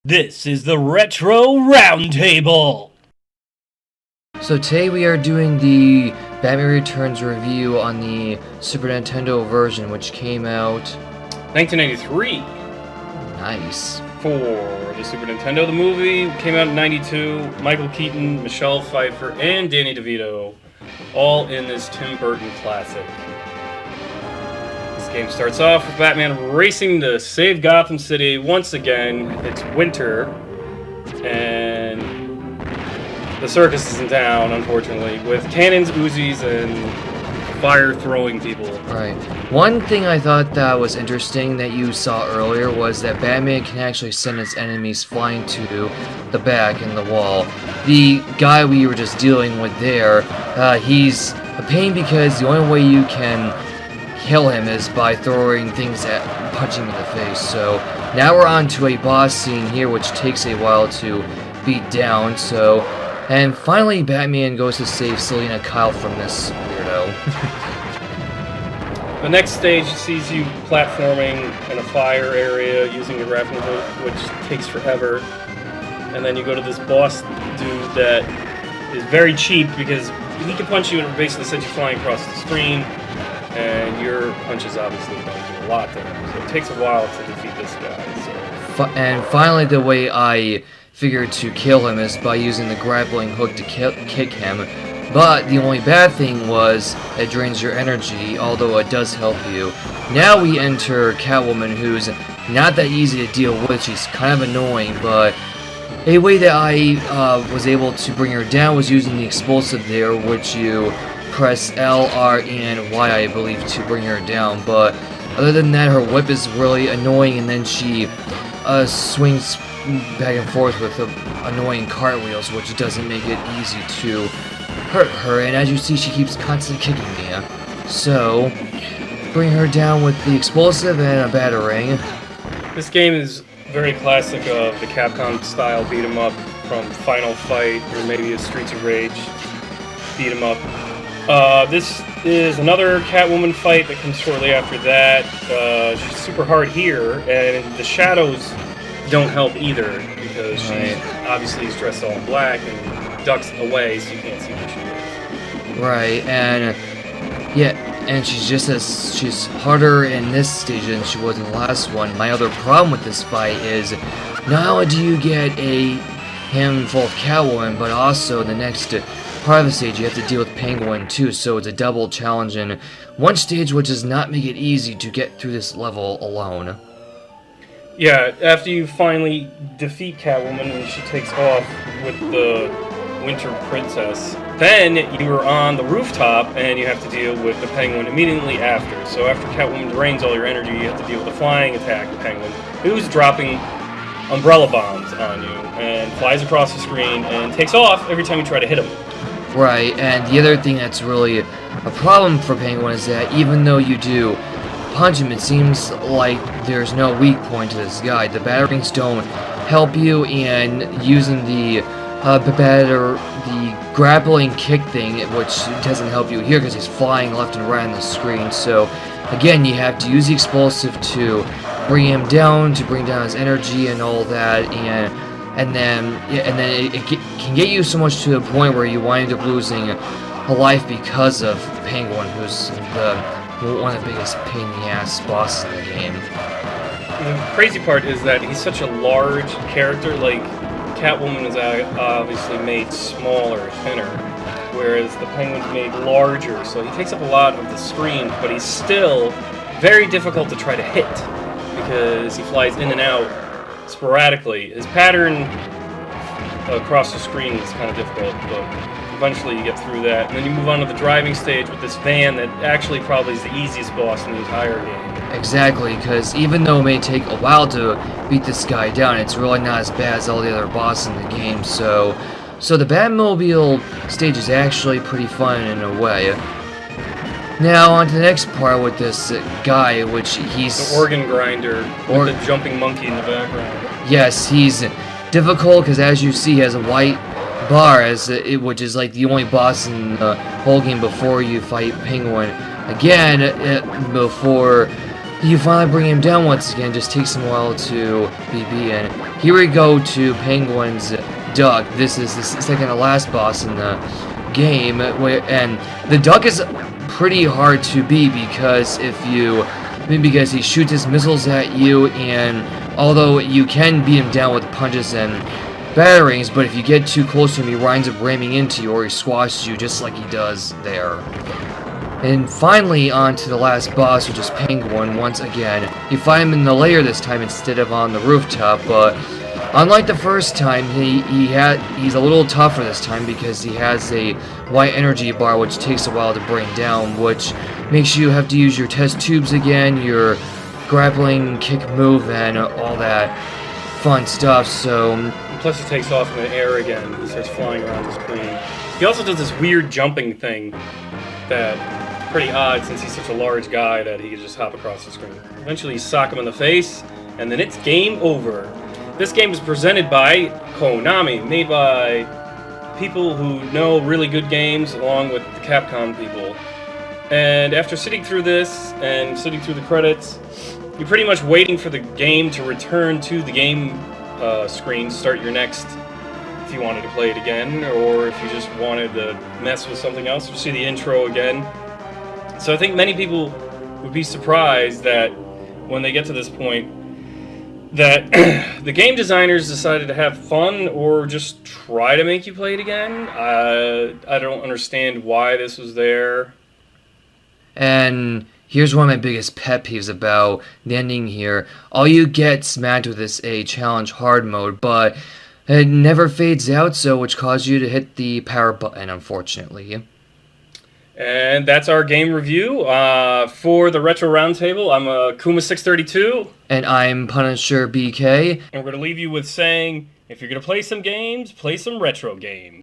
This is the Retro Roundtable! So today we are doing the Batman Returns review on the Super Nintendo version, which came out 1993 nice for the Super Nintendo. The movie came out in 92. Michael Keaton, Michelle Pfeiffer, and Danny DeVito, all in this Tim Burton classic. This game starts off with Batman racing to save Gotham City once again. It's winter, and the circus is in town, unfortunately, with cannons, Uzis, and fire-throwing people. Right. One thing I thought that was interesting that you saw earlier was that Batman can actually send his enemies flying to the back in the wall. The guy we were just dealing with there, he's a pain because the only way you can kill him is by throwing things at punching him in the face. So now we're on to a boss scene here, which takes a while to beat down. And finally, Batman goes to save Selina Kyle from this weirdo. The next stage sees you platforming in a fire area using your grappling hook, which takes forever. And then you go to this boss dude that is very cheap because he can punch you and basically send you flying across the screen, and your punches obviously don't do a lot there. So it takes a while to defeat this guy. So. And finally, the way I figured to kill him is by using the grappling hook to kick him. But the only bad thing was it drains your energy, although it does help you. Now we enter Catwoman, who's not that easy to deal with. She's kind of annoying, but a way that I was able to bring her down was using the explosive there, which you press L, R, and Y, I believe, to bring her down. But other than that, her whip is really annoying, and then she swings back and forth with annoying cartwheels, which doesn't make it easy to hurt her. And as you see, she keeps constantly kicking me. So bring her down with the explosive and a battering. This game is very classic of the Capcom style beat 'em up from Final Fight or maybe a Streets of Rage beat 'em up. This is another Catwoman fight that comes shortly after that. She's super hard here, and the shadows don't help either because she obviously is dressed all in black and ducks away so you can't see who she is. Right, and yeah, and she's harder in this stage than she was in the last one. My other problem with this fight is not only do you get a handful of Catwoman, but also the next part of the stage you have to deal with Penguin too, so it's a double challenge in one stage, which does not make it easy to get through this level alone. Yeah, after you finally defeat Catwoman and she takes off with the Winter Princess, then you are on the rooftop and you have to deal with the Penguin immediately after. So after Catwoman drains all your energy, you have to deal with the flying attack of Penguin, who's dropping umbrella bombs on you and flies across the screen and takes off every time you try to hit him. Right, and the other thing that's really a problem for Penguin is that even though you do punch him, it seems like there's no weak point to this guy. The batterings don't help you, and using the grappling kick thing, which doesn't help you here because he's flying left and right on the screen. So again, you have to use the explosive to bring him down, to bring down his energy and all that, and then it can get you so much to the point where you wind up losing a life because of Penguin, who's one of the biggest pain in the ass bosses in the game. The crazy part is that he's such a large character. Like, Catwoman is obviously made smaller, thinner, whereas the Penguin's made larger, so he takes up a lot of the screen, but he's still very difficult to try to hit because he flies in and out sporadically. His pattern across the screen is kind of difficult, but eventually you get through that. And then you move on to the driving stage with this van that actually probably is the easiest boss in the entire game. Exactly, because even though it may take a while to beat this guy down, it's really not as bad as all the other bosses in the game. So the Batmobile stage is actually pretty fun in a way. Now on to the next part with this guy, which he's the organ grinder with the jumping monkey in the background. Yes, he's difficult because, as you see, he has a white bar, which is like the only boss in the whole game before you fight Penguin again. Before You finally bring him down once again, just takes him a while to BB, and here we go to Penguin's Duck. This is the second to last boss in the game, and the Duck is pretty hard to beat because because he shoots his missiles at you, and although you can beat him down with punches and batterings, but if you get too close to him, he winds up ramming into you, or he squashes you just like he does there. And finally, on to the last boss, which is Penguin once again. You find him in the lair this time instead of on the rooftop, but unlike the first time, he's a little tougher this time because he has a white energy bar which takes a while to bring down, which makes you have to use your test tubes again, your grappling kick move, and all that fun stuff. So plus, he takes off in the air again. He starts flying around the screen. He also does this weird jumping thing that's pretty odd since he's such a large guy that he can just hop across the screen. Eventually, you sock him in the face, and then it's game over. This game is presented by Konami, made by people who know really good games, along with the Capcom people. And after sitting through this and sitting through the credits, you're pretty much waiting for the game to return to the game screen, start your next, if you wanted to play it again, or if you just wanted to mess with something else, you see the intro again. So I think many people would be surprised that when they get to this point, that the game designers decided to have fun or just try to make you play it again. I don't understand why this was there. And here's one of my biggest pet peeves about the ending here. All you get smacked with is a challenge hard mode, but it never fades out, which caused you to hit the power button, unfortunately. And that's our game review. For the Retro Roundtable, I'm Akuma632. And I'm PunisherBK. And we're going to leave you with saying, if you're going to play some games, play some retro games.